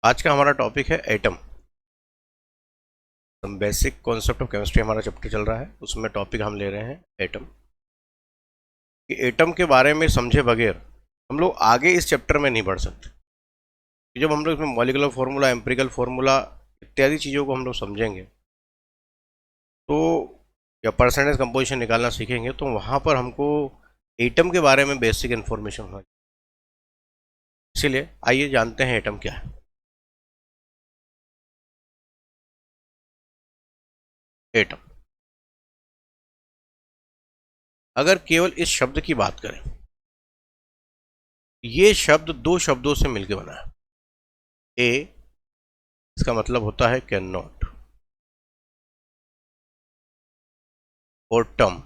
आज का हमारा टॉपिक है atom. Basic concept of chemistry हमारा चैप्टर चल रहा है, उसमें टॉपिक हम ले रहे हैं एटम। कि एटम के बारे में समझे बगैर हम लोग आगे इस चैप्टर में नहीं बढ़ सकते। जब हम लोग इसमें मॉलिक्यूलर फार्मूला, एम्पिरिकल फार्मूला इत्यादि चीज़ों को हम लोग समझेंगे तो या परसेंटेज कंपोजिशन निकालना सीखेंगे तो वहाँ पर हमको एटम के बारे में बेसिक इन्फॉर्मेशन होना। इसीलिए आइए जानते हैं एटम क्या है। एटम, अगर केवल इस शब्द की बात करें, ये शब्द दो शब्दों से मिलकर बना है। ए, इसका मतलब होता है कैन नॉट, और टर्म,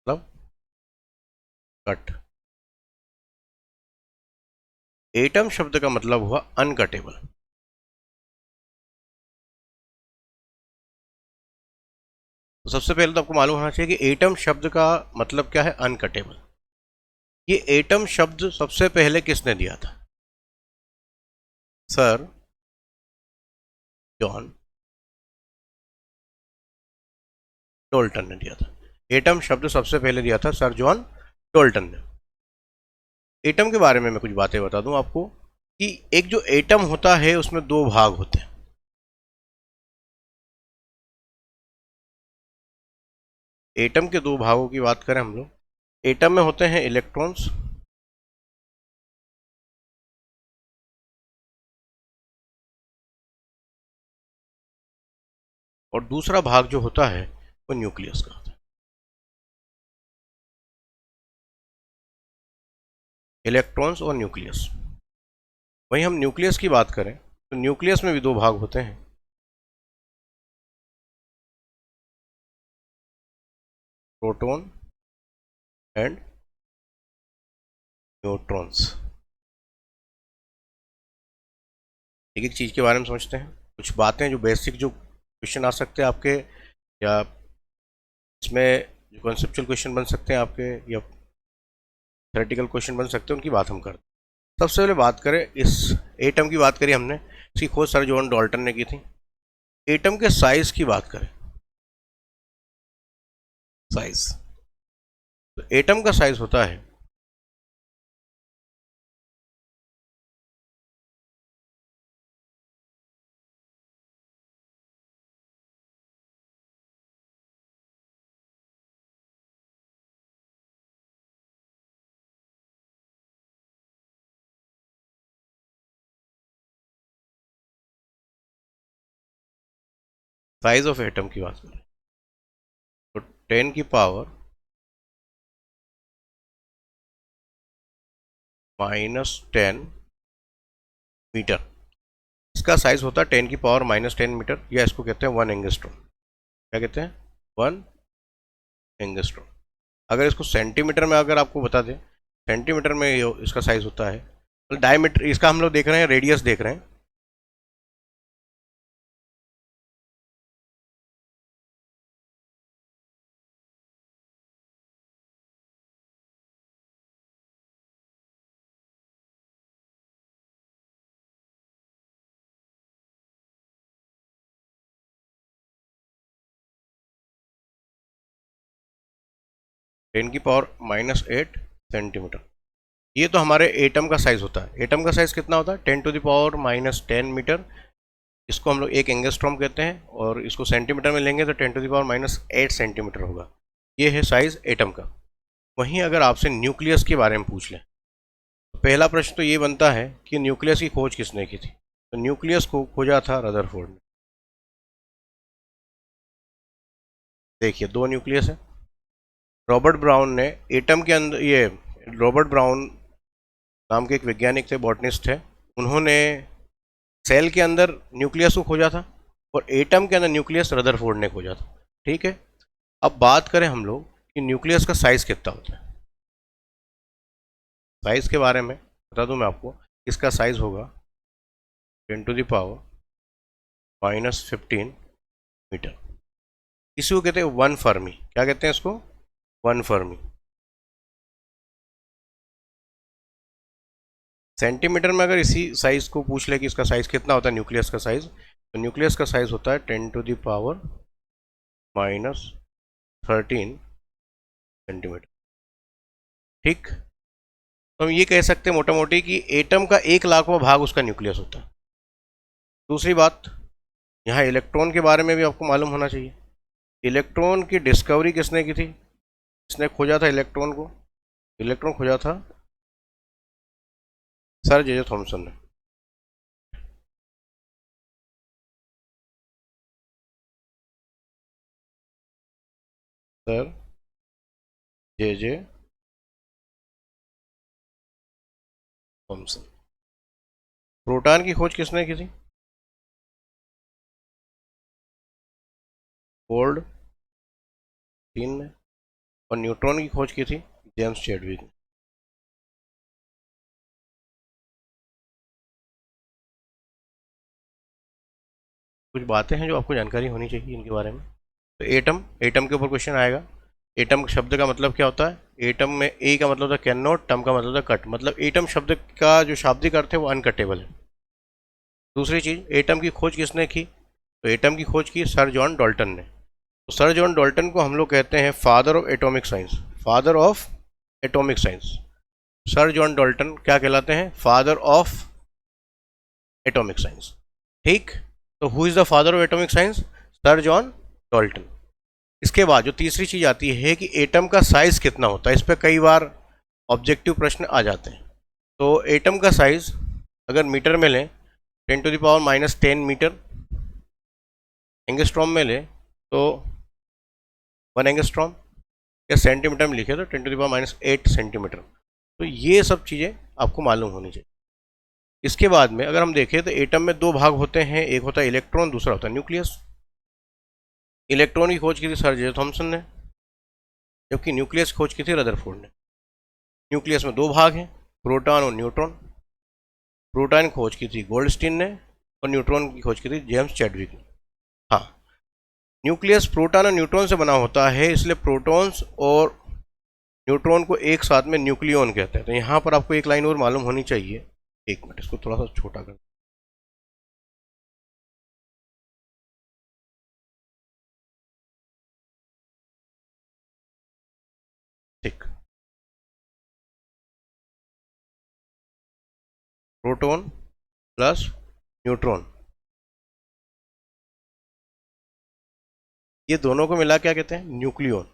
मतलब कट। एटम शब्द का मतलब हुआ अनकटेबल। तो सबसे पहले तो आपको मालूम होना चाहिए कि एटम शब्द का मतलब क्या है, अनकटेबल। ये एटम शब्द सबसे पहले किसने दिया था? सर जॉन डोल्टन ने दिया था। एटम शब्द सबसे पहले दिया था सर जॉन डोल्टन ने। एटम के बारे में मैं कुछ बातें बता दूं आपको कि एक जो एटम होता है उसमें दो भाग होते हैं। एटम के दो भागों की बात करें हम लोग, एटम में होते हैं इलेक्ट्रॉन्स और दूसरा भाग जो होता है वो न्यूक्लियस का होता है। इलेक्ट्रॉन्स और न्यूक्लियस। वहीं हम न्यूक्लियस की बात करें तो न्यूक्लियस में भी दो भाग होते हैं, प्रोटॉन एंड न्यूट्रॉन्स। एक एक चीज़ के बारे में समझते हैं, कुछ बातें जो बेसिक जो क्वेश्चन आ सकते हैं आपके, या इसमें जो कॉन्सेप्चुअल क्वेश्चन बन सकते हैं आपके, या थ्योरेटिकल क्वेश्चन बन सकते हैं, उनकी बात हम करते हैं। सबसे पहले बात करें, इस एटम की बात करी हमने, इसकी खोज सर जॉन डॉल्टन ने की थी। एटम के साइज की बात करें, साइज, तो एटम का साइज होता है साइज ऑफ एटम की बात करें तो 10 की पावर -10 मीटर, इसका साइज होता है 10 की पावर -10 मीटर, या इसको कहते हैं 1 एंगस्ट्रॉम। क्या कहते हैं? 1 एंगस्ट्रॉम। अगर इसको सेंटीमीटर में अगर आपको बता दें, सेंटीमीटर में इसका साइज होता है, तो डायमीटर इसका हम लोग देख रहे हैं, रेडियस देख रहे हैं, -10 की पावर -8 सेंटीमीटर। ये तो हमारे एटम का साइज होता है। एटम का साइज कितना होता है? 10 to the power -10 मीटर। इसको हम लोग 1 एंगस्ट्रॉम कहते हैं, और इसको सेंटीमीटर में लेंगे तो 10 to the power -8 सेंटीमीटर होगा। ये है साइज एटम का। वहीं अगर आपसे न्यूक्लियस के बारे में पूछ लें तो पहला प्रश्न तो ये बनता है कि न्यूक्लियस की खोज किसने की थी? तो न्यूक्लियस को खोजा था रदरफोर्ड ने। देखिए, दो न्यूक्लियस है। रॉबर्ट ब्राउन ने एटम के अंदर, ये रॉबर्ट ब्राउन नाम के एक वैज्ञानिक थे, बॉटनिस्ट थे, उन्होंने सेल के अंदर न्यूक्लियस को खोजा था, और एटम के अंदर न्यूक्लियस रदरफोर्ड ने खोजा था। ठीक है, अब बात करें हम लोग कि न्यूक्लियस का साइज कितना होता है। साइज के बारे में बता दूं मैं आपको, इसका साइज होगा 10⁻⁻15 मीटर। इसी को कहते हैं 1 फर्मी। क्या कहते हैं इसको? 1 फर्मी। सेंटीमीटर में अगर इसी साइज को पूछ ले कि इसका साइज कितना होता है न्यूक्लियस का साइज, तो न्यूक्लियस का साइज होता है 10⁻⁻13 सेंटीमीटर। ठीक, तो हम ये कह सकते हैं मोटा मोटी कि एटम का 1,00,000वां भाग उसका न्यूक्लियस होता है। दूसरी बात, यहाँ इलेक्ट्रॉन के बारे में भी आपको मालूम होना चाहिए। इलेक्ट्रॉन की डिस्कवरी किसने की थी? किसने खोजा था इलेक्ट्रॉन को? इलेक्ट्रॉन खोजा था सर जे जे थॉमसन ने। सर जे जे थॉमसन। प्रोटॉन की खोज किसने की थी? गोल्डस्टीन ने। और न्यूट्रॉन की खोज की थी जेम्स चैडविक ने। कुछ बातें हैं जो आपको जानकारी होनी चाहिए इनके बारे में। तो एटम, एटम के ऊपर क्वेश्चन आएगा। एटम शब्द का मतलब क्या होता है? एटम में ए का मतलब था कैन नॉट, टम का मतलब था कट, मतलब एटम शब्द का जो शाब्दिक अर्थ है वो अनकटेबल है। दूसरी चीज, एटम की खोज किसने की? तो एटम की खोज की सर जॉन डाल्टन ने। तो सर जॉन डाल्टन को हम लोग कहते हैं father of atomic science. Father of atomic science, sir John Dalton क्या कहलाते हैं? Father of atomic science. ठीक, तो who is the father of atomic science? Sir John Dalton. इसके बाद जो तीसरी चीज आती है कि एटम का साइज कितना होता है, इस पर कई बार ऑब्जेक्टिव प्रश्न आ जाते हैं। तो एटम का साइज अगर मीटर में लें 10⁻⁻10 मीटर, एंगस्ट्रॉम में लें तो 1 एंगस्ट्रॉम, या सेंटीमीटर में लिखे तो 10⁻⁸ सेंटीमीटर। तो ये सब चीज़ें आपको मालूम होनी चाहिए। इसके बाद में अगर हम देखें तो एटम में दो भाग होते हैं, एक होता है इलेक्ट्रॉन, दूसरा होता है न्यूक्लियस। इलेक्ट्रॉन की खोज की थी सर जे थॉमसन ने, जबकि न्यूक्लियस खोज की थी रदरफोर्ड ने। न्यूक्लियस में दो भाग हैं, प्रोटॉन और न्यूट्रॉन। प्रोटॉन खोज की थी गोल्डस्टीन ने, और न्यूट्रॉन की खोज की थी जेम्स चैडविक ने। हाँ, न्यूक्लियस प्रोटॉन और न्यूट्रॉन से बना होता है, इसलिए प्रोटॉन्स और न्यूट्रॉन को एक साथ में न्यूक्लियॉन कहते हैं। तो यहाँ पर आपको एक लाइन और मालूम होनी चाहिए। एक मिनट, इसको थोड़ा सा छोटा कर। ठीक, प्रोटॉन प्लस न्यूट्रॉन, ये दोनों को मिला क्या कहते हैं? न्यूक्लियॉन।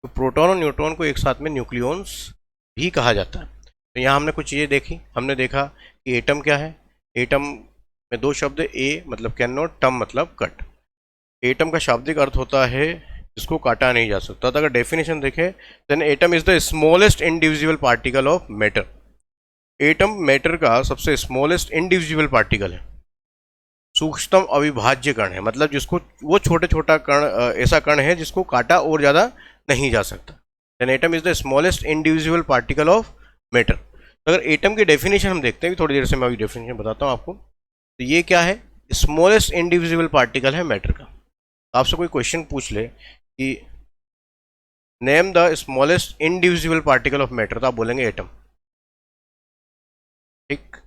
तो प्रोटॉन और न्यूट्रॉन को एक साथ में न्यूक्लियॉन्स भी कहा जाता है। तो यहाँ हमने कुछ चीज़ें देखी। हमने देखा कि एटम क्या है। एटम में दो शब्द, ए मतलब कैन नॉट, टम मतलब कट। एटम का शाब्दिक अर्थ होता है जिसको काटा नहीं जा सकता। तो अगर डेफिनेशन देखें, then atom is the smallest individual particle of matter. Atom matter का सबसे स्मॉलेस्ट इंडिविजुअल पार्टिकल है, सूक्ष्मतम अविभाज्य कण है, मतलब जिसको वो छोटे छोटा कण, ऐसा कण है जिसको काटा और ज़्यादा नहीं जा सकता। Then atom is the smallest individual particle of matter. तो अगर एटम की डेफिनेशन हम देखते हैं, थोड़ी देर से मैं अभी डेफिनेशन बताता हूँ आपको। तो ये क्या है? स्मॉलेस्ट इंडिविजुअल पार्टिकल है मैटर का। आपसे कोई क्वेश्चन पूछ ले कि name the smallest individual particle of matter, तो आप बोलेंगे एटम। ठीक,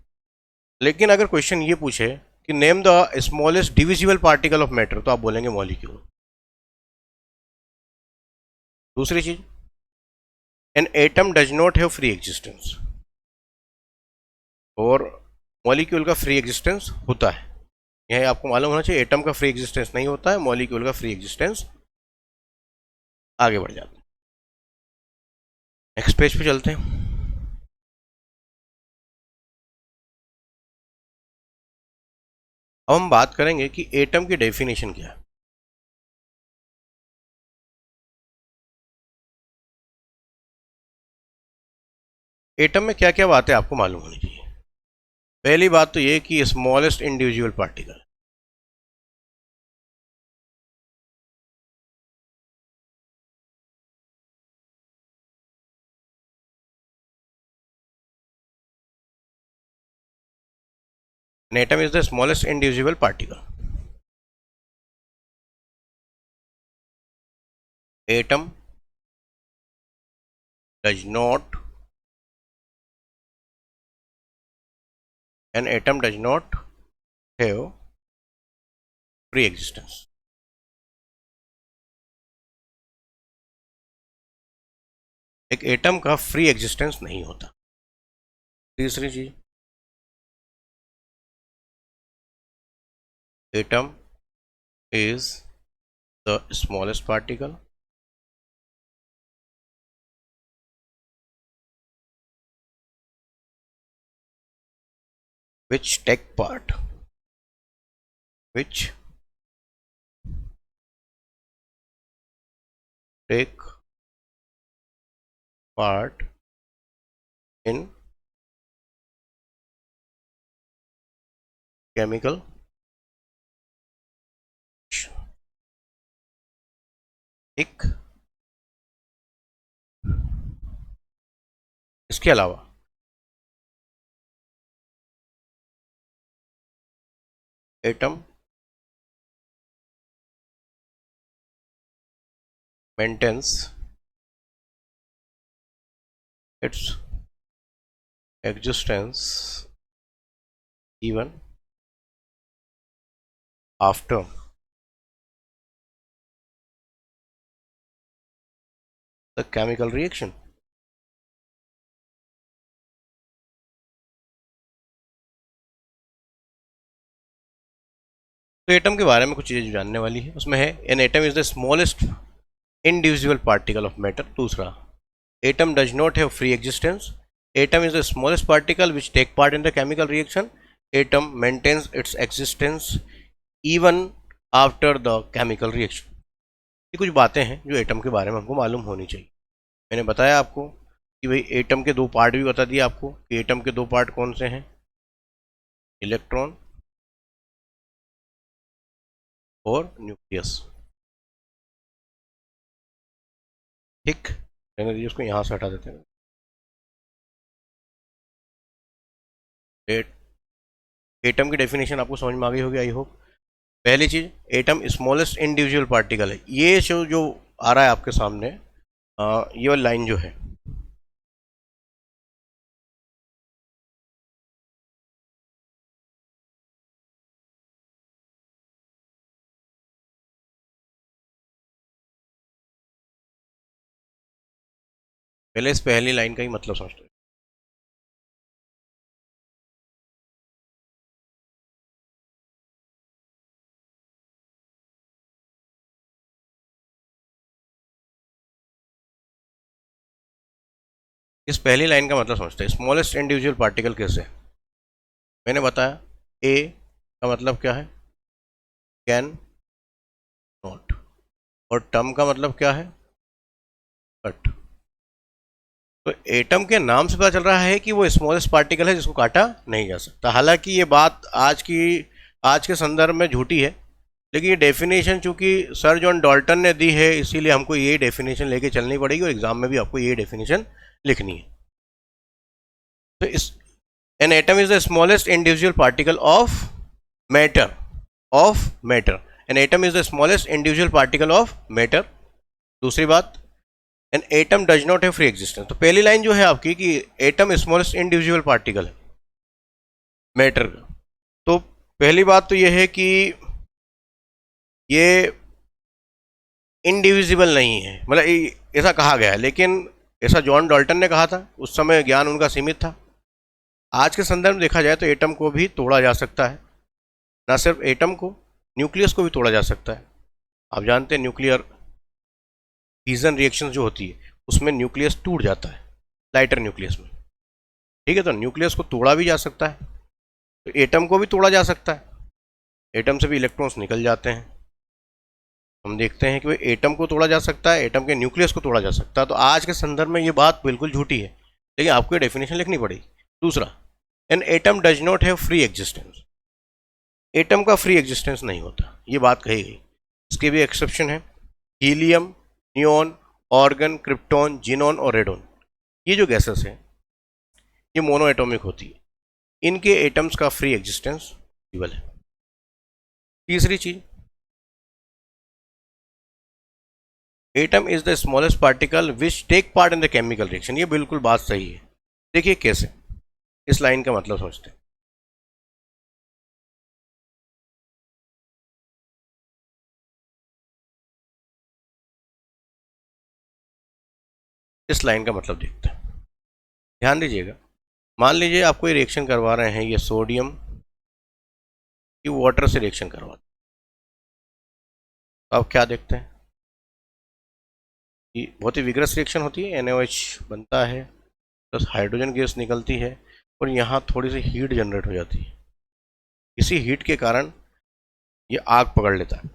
लेकिन अगर क्वेश्चन ये पूछे कि name the smallest divisible particle of matter, तो आप बोलेंगे मॉलिक्यूल। दूसरी चीज, an atom does not have free existence, और मॉलिक्यूल का फ्री एग्जिस्टेंस होता है। यह आपको मालूम होना चाहिए, एटम का फ्री एग्जिस्टेंस नहीं होता है, मॉलिक्यूल का फ्री एग्जिस्टेंस। आगे बढ़ जाते हैं, नेक्स्ट पेज पे चलते हैं। अब हम बात करेंगे कि एटम की डेफिनेशन क्या है। एटम में क्या क्या बातें आपको मालूम होनी चाहिए। पहली बात तो ये कि smallest individual particle, an atom is the smallest indivisible particle. Atom does not, an atom does not have free existence. एक एटम का फ्री एग्जिस्टेंस नहीं होता। तीसरी चीज, atom is the smallest particle which take part in chemical reaction. एक इसके अलावा atom maintains its existence even after the chemical reaction. तो एटम के बारे में कुछ चीज़ें जानने वाली है, उसमें है an atom is the smallest individual particle of matter. दूसरा, atom does not have free existence. Atom is the smallest particle which take part in the chemical reaction. Atom maintains its existence even after the chemical reaction. ये कुछ बातें हैं जो atom के बारे में हमको मालूम होनी चाहिए। मैंने बताया आपको कि भाई एटम के दो पार्ट भी बता दिए आपको कि एटम के दो पार्ट कौन से हैं, इलेक्ट्रॉन और न्यूक्लियस। ठीक, रहने दीजिए, उसको यहाँ से हटा देते हैं। एटम की डेफिनेशन आपको समझ में आ गई होगी आई होप। पहली चीज, एटम स्मॉलेस्ट इंडिविजुअल पार्टिकल है। ये जो आ रहा है आपके सामने, ये वाली लाइन जो है, पहले इस पहली लाइन का ही मतलब समझते हैं। इस पहली लाइन का मतलब समझते हैं। स्मॉलेस्ट इंडिविजुअल पार्टिकल कैसे, मैंने बताया ए का मतलब क्या है, कैन नॉट, और टर्म का मतलब क्या है, कट। तो एटम के नाम से पता चल रहा है कि वो स्मॉलेस्ट पार्टिकल है जिसको काटा नहीं जा सकता। हालांकि ये बात आज के संदर्भ में झूठी है, लेकिन ये डेफिनेशन चूंकि सर जॉन डाल्टन ने दी है, इसीलिए हमको ये डेफिनेशन लेके चलनी पड़ेगी और एग्जाम में भी आपको ये डेफिनेशन लिखनी है। तो इस N atom is the smallest individual particle of matter. N atom is the smallest individual particle of matter. दूसरी बात, an atom does not have free existence. तो पहली लाइन जो है आपकी कि एटम स्मॉलेस्ट इंडिविजुअल पार्टिकल है मैटर का, तो पहली बात तो यह है कि ये इंडिविजिबल नहीं है, मतलब ऐसा कहा गया है, लेकिन ऐसा जॉन डाल्टन ने कहा था, उस समय ज्ञान उनका सीमित था। आज के संदर्भ में देखा जाए तो एटम को भी तोड़ा जा सकता है, ना सिर्फ एटम को, न्यूक्लियस को भी तोड़ा जा सकता है। आप जानते हैं न्यूक्लियर फिजन रिएक्शन जो होती है उसमें न्यूक्लियस टूट जाता है, लाइटर न्यूक्लियस में। ठीक है, तो न्यूक्लियस को तोड़ा भी जा सकता है, तो एटम को भी तोड़ा जा सकता है। एटम से भी इलेक्ट्रॉन्स निकल जाते हैं। हम देखते हैं कि भाई एटम को तोड़ा जा सकता है, एटम के न्यूक्लियस को तोड़ा जा सकता है। तो आज के संदर्भ में ये बात बिल्कुल झूठी है लेकिन आपको ये डेफिनेशन लिखनी पड़ेगी। दूसरा, an atom does not have free existence, atom का फ्री एग्जिस्टेंस नहीं होता, ये बात कही गई। इसके भी एक्सेप्शन है, helium, neon, organ, krypton, xenon और रेडॉन, ये जो गैसेस हैं ये मोनो एटॉमिक होती है, इनके एटम्स का फ्री एग्जिस्टेंस पॉसिबल है। तीसरी चीज, atom is the smallest particle which take part in the chemical reaction, ये बिल्कुल बात सही है। देखिए कैसे, इस लाइन का मतलब समझते हैं। इस लाइन का मतलब देखते हैं, ध्यान दीजिएगा। मान लीजिए आपको ये रिएक्शन करवा रहे हैं, ये सोडियम की वाटर से रिएक्शन करवा, तो आप क्या देखते हैं कि बहुत ही विग्रस रिएक्शन होती है, NaOH बनता है, प्लस हाइड्रोजन गैस निकलती है और यहाँ थोड़ी सी हीट जनरेट हो जाती है। इसी हीट के कारण ये आग पकड़ लेता है।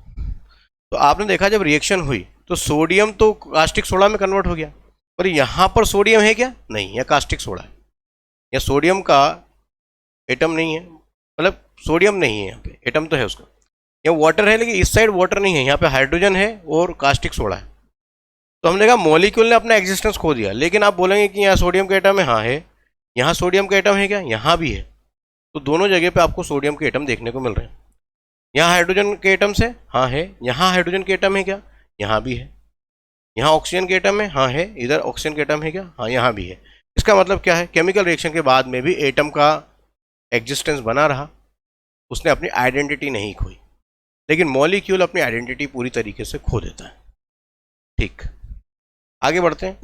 तो आपने देखा जब रिएक्शन हुई तो सोडियम तो कास्टिक सोडा में कन्वर्ट हो गया, पर यहाँ पर सोडियम है क्या? नहीं, यह कास्टिक सोडा है, या सोडियम का एटम नहीं है, मतलब सोडियम नहीं है यहाँ पे, एटम तो है उसका। यहाँ वाटर है लेकिन इस साइड वाटर नहीं है, यहाँ पे हाइड्रोजन है और कास्टिक सोडा है। तो हमने कहा मॉलिक्यूल ने अपना एग्जिस्टेंस खो दिया। लेकिन आप बोलेंगे कि यहाँ सोडियम का एटम है, हाँ है, यहाँ सोडियम का एटम है क्या? यहाँ भी है। तो दोनों जगह पे आपको सोडियम के एटम देखने को मिल रहे हैं। यहाँ हाइड्रोजन के एटम से, हाँ है, यहाँ हाइड्रोजन के एटम है क्या? यहाँ भी है। यहाँ ऑक्सीजन के एटम है, हाँ है, इधर ऑक्सीजन के एटम है क्या? हाँ, यहाँ भी है। इसका मतलब क्या है, केमिकल रिएक्शन के बाद में भी एटम का एग्जिस्टेंस बना रहा, उसने अपनी आइडेंटिटी नहीं खोई। लेकिन मॉलिक्यूल अपनी आइडेंटिटी पूरी तरीके से खो देता है। ठीक, आगे बढ़ते हैं।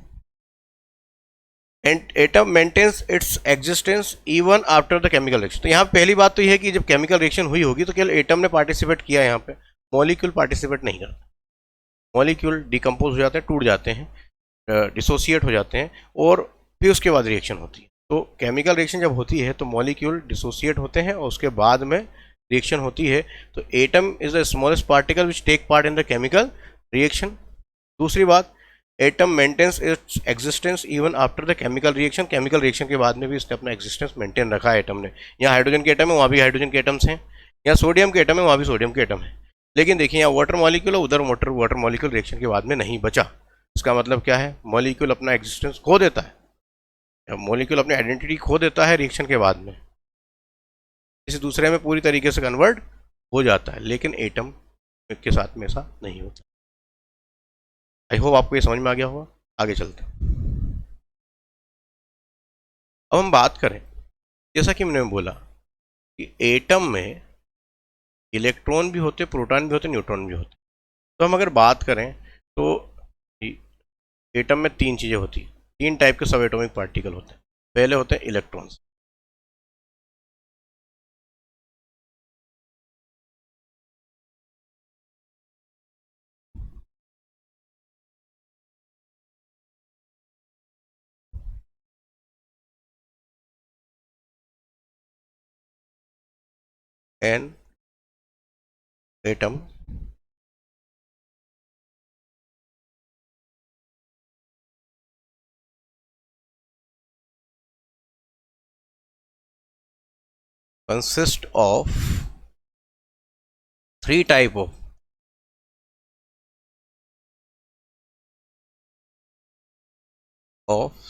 Atom maintains its existence even after the chemical reaction. तो यहाँ पहली बात तो यह है कि जब केमिकल रिएक्शन हुई होगी तो केवल एटम ने पार्टिसिपेट किया, यहाँ पे मॉलिक्यूल पार्टिसिपेट नहीं करता। मॉलिक्यूल डिकम्पोज हो जाते हैं, टूट जाते हैं, डिसोसिएट हो जाते हैं और फिर उसके बाद रिएक्शन होती है। तो केमिकल रिएक्शन जब होती है तो मॉलिक्यूल डिसोसिएट होते हैं और उसके बाद में रिएक्शन होती है। तो atom is the smallest particle which take part in the chemical reaction. दूसरी बात, atom maintains its existence even after the chemical reaction. Chemical reaction के बाद में भी इसने अपना एग्जिस्टेंस मेंटेन रखा है एटम ने। यहाँ हाइड्रोजन के एटम है, वहाँ भी हाइड्रोजन के एटम्स हैं, यहाँ सोडियम के एटम है, वहाँ भी सोडियम के एटम है। लेकिन देखिए यहाँ वाटर मॉलिक्यूल है, उधर वाटर मॉलिक्यूल रिएक्शन के बाद में नहीं बचा। इसका मतलब क्या है, मॉलिक्यूल अपना एग्जिस्टेंस खो देता है, मॉलिक्यूल अपनी आइडेंटिटी खो देता है रिएक्शन के बाद में, किसी दूसरे में पूरी तरीके से कन्वर्ट हो जाता है। लेकिन एटम के साथ में ऐसा नहीं होता। आई होप आपको ये समझ में आ गया होगा। आगे चलते हैं। अब हम बात करें, जैसा कि मैंने बोला कि एटम में इलेक्ट्रॉन भी होते, प्रोटॉन भी होते, न्यूट्रॉन भी होते। तो हम अगर बात करें तो एटम में तीन चीज़ें होती हैं, तीन टाइप के सब एटॉमिक पार्टिकल होते हैं। पहले होते हैं electrons, an atom consist of three type of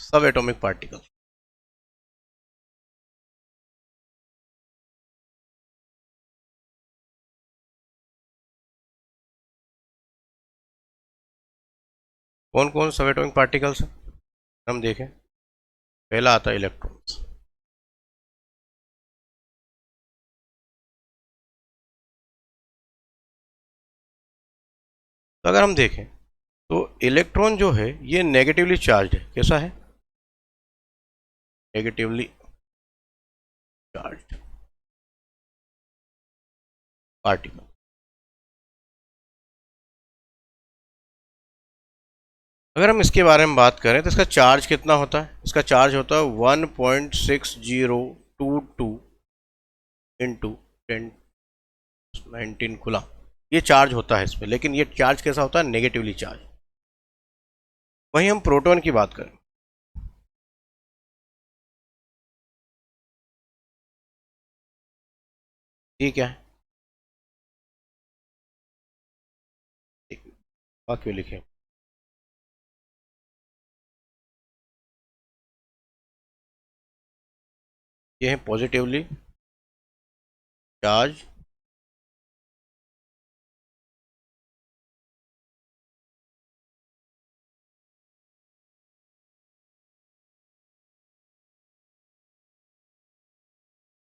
subatomic particles। कौन कौन सबएटॉमिक पार्टिकल्स हैं हम देखें। पहला आता है इलेक्ट्रॉन्स। तो अगर हम देखें तो इलेक्ट्रॉन जो है ये नेगेटिवली चार्ज है। कैसा है? Negatively charge particle. अगर हम इसके बारे में बात करें तो इसका चार्ज कितना होता है? इसका चार्ज होता है 1.6022 इंटू 10⁻19 खुला, ये चार्ज होता है इस पर। लेकिन ये चार्ज कैसा होता है? Negatively charge. वहीं हम प्रोटॉन की बात करें ठीक है, वाक्य लिखें। ये है पॉजिटिवली चार्ज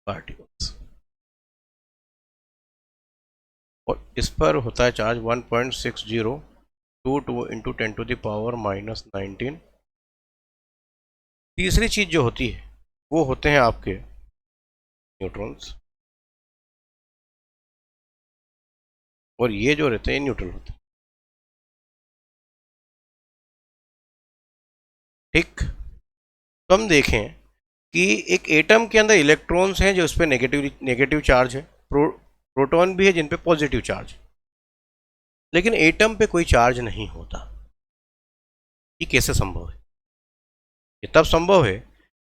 पार्टिकल्स, और इस पर होता है चार्ज 1.6022 इंटू 10⁻⁻19। तीसरी चीज जो होती है वो होते हैं आपके न्यूट्रॉन्स, और ये जो रहते हैं न्यूट्रल होते हैं। ठीक, तो हम देखें कि एक एटम के अंदर इलेक्ट्रॉन्स हैं जो इस पर नेगेटिव चार्ज है, प्रोटॉन भी है जिन पे पॉजिटिव चार्ज है, लेकिन एटम पे कोई चार्ज नहीं होता। ये कैसे संभव है? ये तब संभव है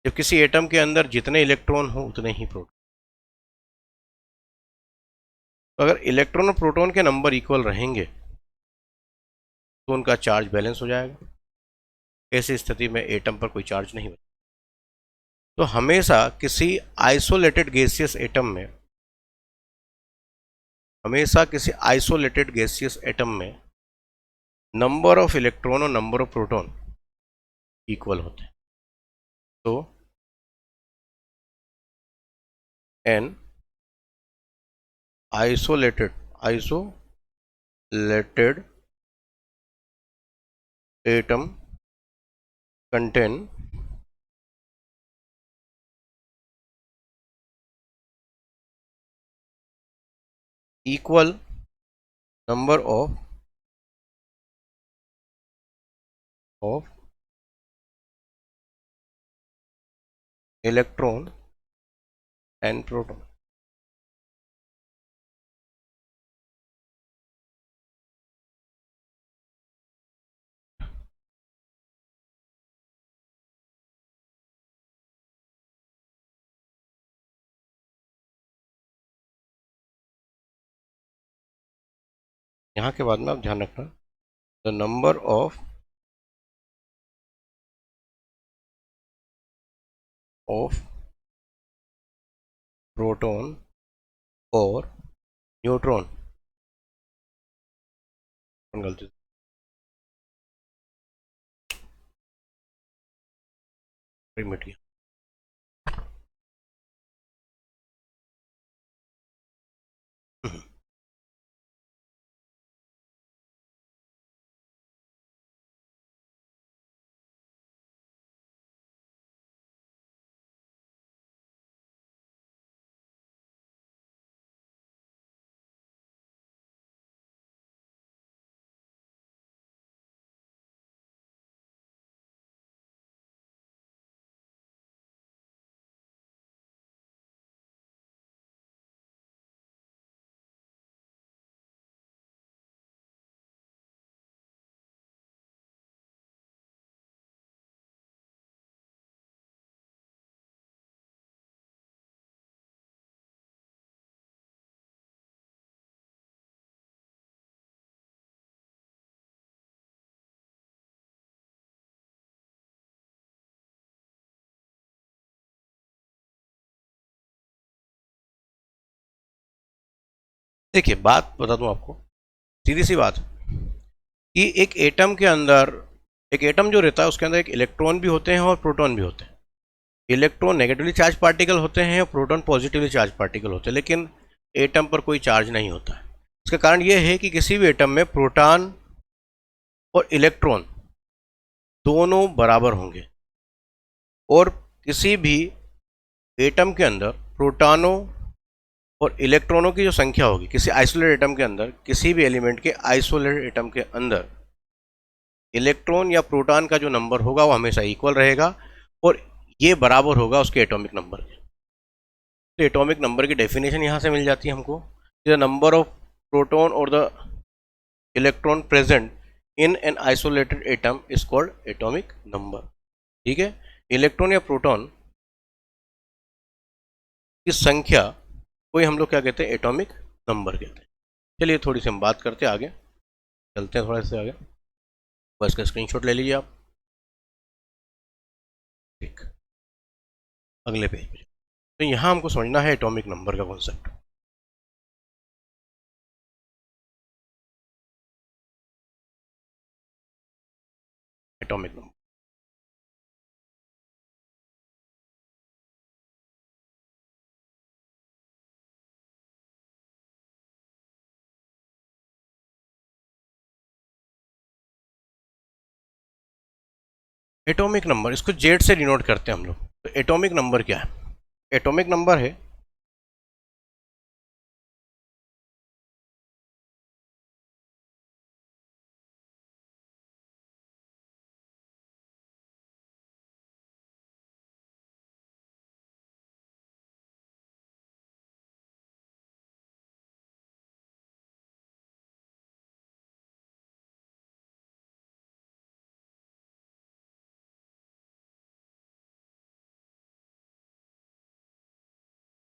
जब किसी एटम के अंदर जितने इलेक्ट्रॉन हो उतने ही प्रोटॉन। तो अगर इलेक्ट्रॉन और प्रोटॉन के नंबर इक्वल रहेंगे तो उनका चार्ज बैलेंस हो जाएगा। ऐसी स्थिति में एटम पर कोई चार्ज नहीं होता। तो हमेशा किसी आइसोलेटेड गैसियस एटम में, नंबर ऑफ इलेक्ट्रॉन और नंबर ऑफ प्रोटॉन इक्वल होते हैं। तो an isolated atom contain equal number of electron and proton। यहाँ के बाद में आप ध्यान रखना, द नंबर ऑफ प्रोटॉन और न्यूट्रॉन, गलती मिट गया। देखिए, बात बता दूं आपको, सीधी सी बात कि एक एटम जो रहता है उसके अंदर एक इलेक्ट्रॉन भी होते हैं और प्रोटॉन भी होते हैं। इलेक्ट्रॉन नेगेटिवली चार्ज पार्टिकल होते हैं और प्रोटॉन पॉजिटिवली चार्ज पार्टिकल होते हैं, लेकिन एटम पर कोई चार्ज नहीं होता है। इसका कारण यह है कि किसी भी एटम में प्रोटॉन और इलेक्ट्रॉन दोनों बराबर होंगे, और किसी भी एटम के अंदर प्रोटॉनों और इलेक्ट्रॉनों की जो संख्या होगी, किसी आइसोलेटेड एटम के अंदर, किसी भी एलिमेंट के आइसोलेटेड एटम के अंदर इलेक्ट्रॉन या प्रोटॉन का जो नंबर होगा वो हमेशा इक्वल रहेगा, और ये बराबर होगा उसके एटॉमिक नंबर के। तो एटॉमिक नंबर की डेफिनेशन यहाँ से मिल जाती है हमको, द नंबर ऑफ प्रोटॉन और the electron present in an isolated atom is called atomic number. ठीक है, इलेक्ट्रॉन या प्रोटॉन की संख्या कोई हम लोग क्या कहते हैं, एटॉमिक नंबर कहते हैं। चलिए थोड़ी सी हम बात करते हैं, आगे चलते हैं थोड़ा से आगे। बस का स्क्रीनशॉट ले लीजिए आप। ठीक, अगले पेज पे। तो यहाँ हमको समझना है एटॉमिक नंबर का concept. Atomic number, atomic number इसको जेड से डिनोट करते हैं हम लोग। तो एटॉमिक नंबर क्या है? एटॉमिक नंबर है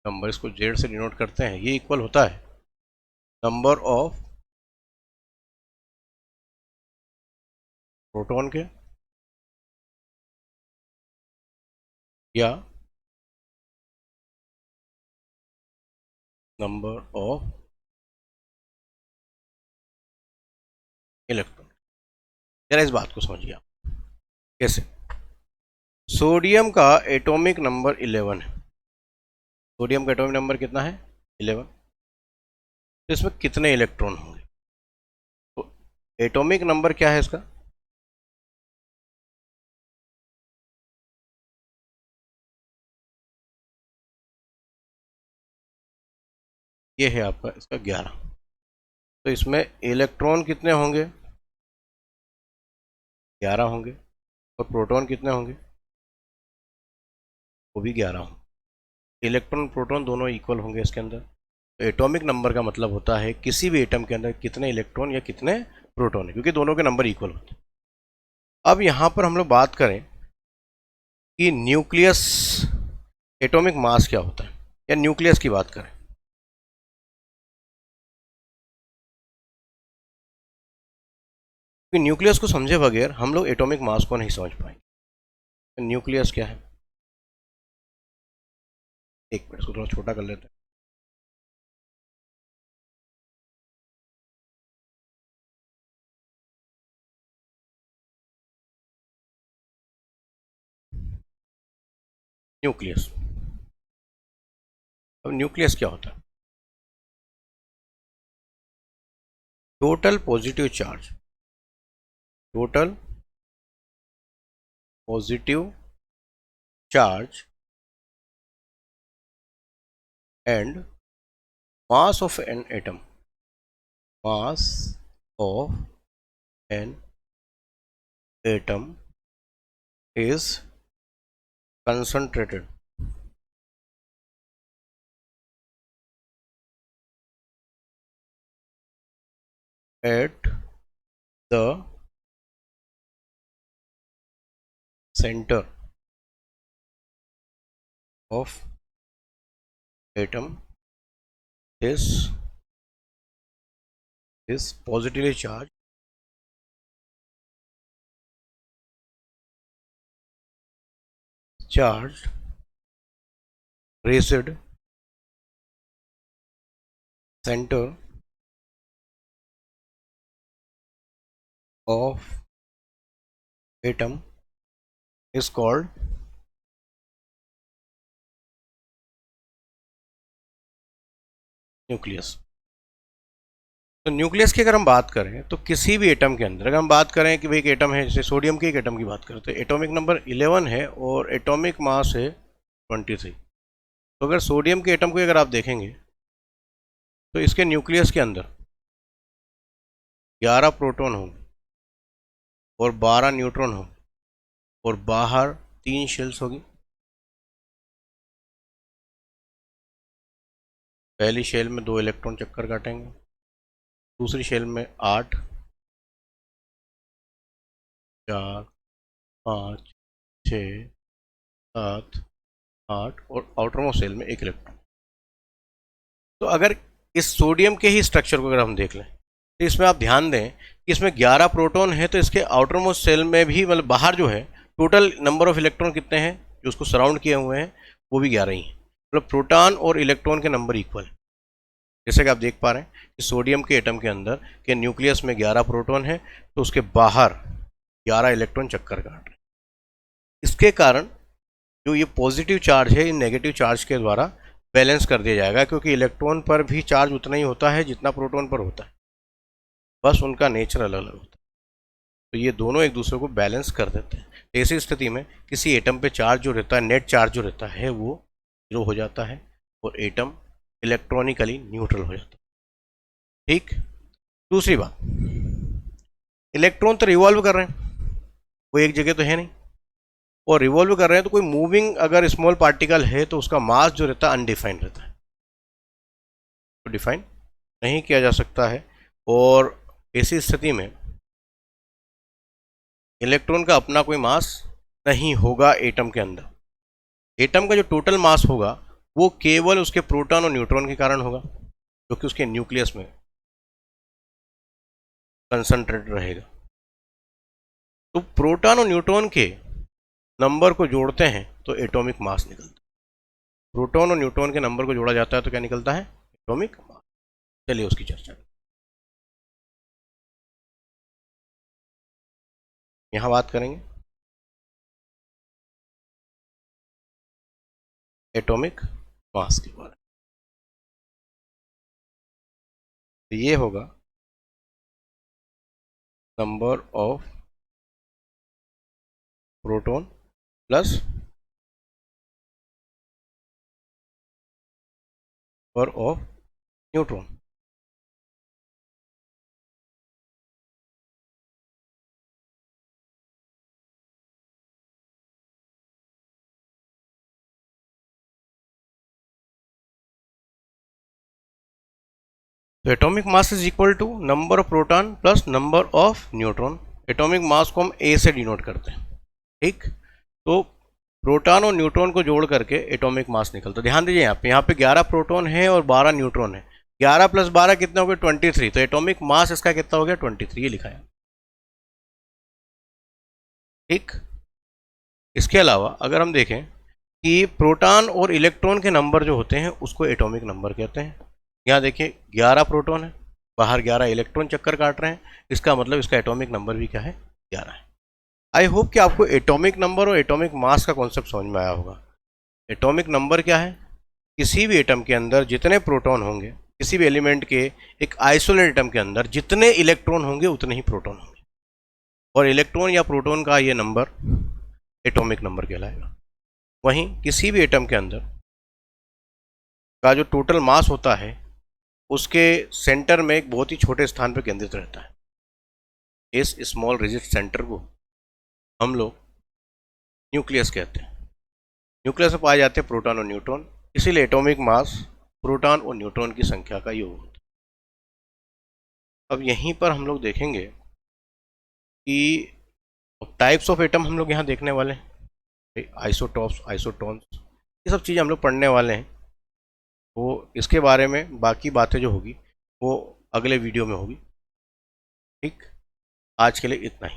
नंबर, इसको जेड से डिनोट करते हैं, ये इक्वल होता है नंबर ऑफ प्रोटॉन के या नंबर ऑफ इलेक्ट्रॉन। जरा इस बात को समझिए आप कैसे। सोडियम का एटॉमिक नंबर 11 है। सोडियम का एटॉमिक नंबर कितना है? 11। तो इसमें कितने इलेक्ट्रॉन होंगे? तो एटॉमिक नंबर क्या है इसका? ये है आपका इसका 11। तो इसमें इलेक्ट्रॉन कितने होंगे? 11 होंगे। और प्रोटॉन कितने होंगे? वो भी 11 होंगे। इलेक्ट्रॉन प्रोटॉन दोनों इक्वल होंगे इसके अंदर। तो एटॉमिक नंबर का मतलब होता है किसी भी एटम के अंदर कितने इलेक्ट्रॉन या कितने प्रोटॉन है, क्योंकि दोनों के नंबर इक्वल होते हैं। अब यहाँ पर हम लोग बात करें कि न्यूक्लियस, एटॉमिक मास क्या होता है, या न्यूक्लियस की बात करें। क्योंकि न्यूक्लियस को समझे बगैर हम लोग एटॉमिक मास को नहीं समझ पाएंगे। तो न्यूक्लियस क्या है? एक मिनट, इसको थोड़ा छोटा कर लेते हैं। न्यूक्लियस, अब न्यूक्लियस क्या होता है? Total positive charge, total positive charge and mass of an atom, mass of N atom is concentrated at the center of atom. This positively charged raised center of atom is called nucleus. तो nucleus की अगर हम बात करें तो किसी भी atom के अंदर, अगर हम बात करें कि भाई एक एटम है, जैसे सोडियम के एक एटम की बात करें, तो एटॉमिक नंबर 11 है और एटॉमिक मास है 23। तो अगर सोडियम के एटम को अगर आप देखेंगे तो इसके न्यूक्लियस के अंदर 11 प्रोटॉन होंगे और 12 न्यूट्रॉन होंगे और बाहर 3 शेल्स होगी। पहली शेल में 2 इलेक्ट्रॉन चक्कर काटेंगे, दूसरी शेल में 8, 4, 5, 6, 7, 8 और आउटरमोस्ट शेल में 1 इलेक्ट्रॉन। तो अगर इस सोडियम के ही स्ट्रक्चर को अगर हम देख लें तो इसमें आप ध्यान दें कि इसमें 11 प्रोटॉन है, तो इसके आउटर मोस्ट शेल में भी मतलब बाहर जो है टोटल नंबर ऑफ इलेक्ट्रॉन कितने हैं जो उसको सराउंड किए हुए हैं, वो भी 11 ही हैं। मतलब प्रोटॉन और इलेक्ट्रॉन के नंबर इक्वल है। जैसे कि आप देख पा रहे हैं कि सोडियम के एटम के अंदर के न्यूक्लियस में 11 प्रोटॉन है, तो उसके बाहर 11 इलेक्ट्रॉन चक्कर काट रहे हैं। इसके कारण जो ये पॉजिटिव चार्ज है इन नेगेटिव चार्ज के द्वारा बैलेंस कर दिया जाएगा, क्योंकि इलेक्ट्रॉन पर भी चार्ज उतना ही होता है जितना प्रोटॉन पर होता है, बस उनका नेचर अलग अलग होता है। तो ये दोनों एक दूसरे को बैलेंस कर देते हैं। तो ऐसी स्थिति में किसी एटम पे चार्ज जो रहता है, नेट चार्ज जो रहता है, वो 0 हो जाता है और एटम इलेक्ट्रॉनिकली न्यूट्रल हो जाता है। ठीक। दूसरी बात, इलेक्ट्रॉन तो रिवॉल्व कर रहे हैं, वो एक जगह तो है नहीं, और रिवॉल्व कर रहे हैं तो कोई मूविंग अगर स्मॉल पार्टिकल है तो उसका मास जो रहता है अनडिफाइंड रहता है, तो डिफाइन नहीं किया जा सकता है। और ऐसी स्थिति में इलेक्ट्रॉन का अपना कोई मास नहीं होगा एटम के अंदर। एटम का जो टोटल मास होगा वो केवल उसके प्रोटॉन और न्यूट्रॉन के कारण होगा, जो कि उसके न्यूक्लियस में कंसंट्रेट रहेगा। तो प्रोटॉन और न्यूट्रॉन के नंबर को जोड़ते हैं तो एटॉमिक मास निकलता है। प्रोटॉन और न्यूट्रॉन के नंबर को जोड़ा जाता है तो क्या निकलता है? Atomic mass. चलिए उसकी चर्चा करें। यहां बात करेंगे एटॉमिक मास के बारे में। तो ये होगा number of proton plus number of neutron. तो atomic mass is equal to number of proton plus number of neutron. Atomic mass को हम ए से डिनोट करते हैं। ठीक। तो प्रोटॉन और न्यूट्रॉन को जोड़ करके एटॉमिक मास निकलता है। ध्यान दीजिए यहाँ पे 11 प्रोटॉन है और 12 न्यूट्रॉन है। 11 प्लस 12 कितना हो गया? 23। तो एटॉमिक मास इसका कितना हो गया? 23, ये लिखा है। ठीक। इसके अलावा अगर हम देखें कि प्रोटॉन और इलेक्ट्रॉन के नंबर जो होते हैं उसको एटॉमिक नंबर कहते हैं। यहाँ देखिए 11 प्रोटॉन है, बाहर 11 इलेक्ट्रॉन चक्कर काट रहे हैं, इसका मतलब इसका एटॉमिक नंबर भी क्या है? 11 है। आई होप कि आपको एटॉमिक नंबर और एटॉमिक मास का कॉन्सेप्ट समझ में आया होगा। एटॉमिक नंबर क्या है? किसी भी एटम के अंदर जितने प्रोटॉन होंगे, किसी भी एलिमेंट के एक आइसोलेटेड एटम के अंदर जितने इलेक्ट्रॉन होंगे उतने ही प्रोटॉन होंगे, और इलेक्ट्रॉन या प्रोटॉन का ये नंबर एटॉमिक नंबर कहलाएगा। वहीं किसी भी एटम के अंदर का जो टोटल मास होता है उसके सेंटर में एक बहुत ही छोटे स्थान पर केंद्रित रहता है। इस स्मॉल रिजिड सेंटर को हम लोग न्यूक्लियस कहते हैं। न्यूक्लियस में पाए जाते हैं प्रोटॉन और न्यूट्रॉन, इसीलिए एटॉमिक मास प्रोटॉन और न्यूट्रॉन की संख्या का योग होता है। अब यहीं पर हम लोग देखेंगे कि टाइप्स ऑफ एटम हम लोग यहाँ देखने वाले हैं। आइसोटॉप्स, आइसोटोन्स, ये सब चीज़ें हम लोग पढ़ने वाले हैं। तो इसके बारे में बाकी बातें जो होगी वो अगले वीडियो में होगी। ठीक। आज के लिए इतना ही।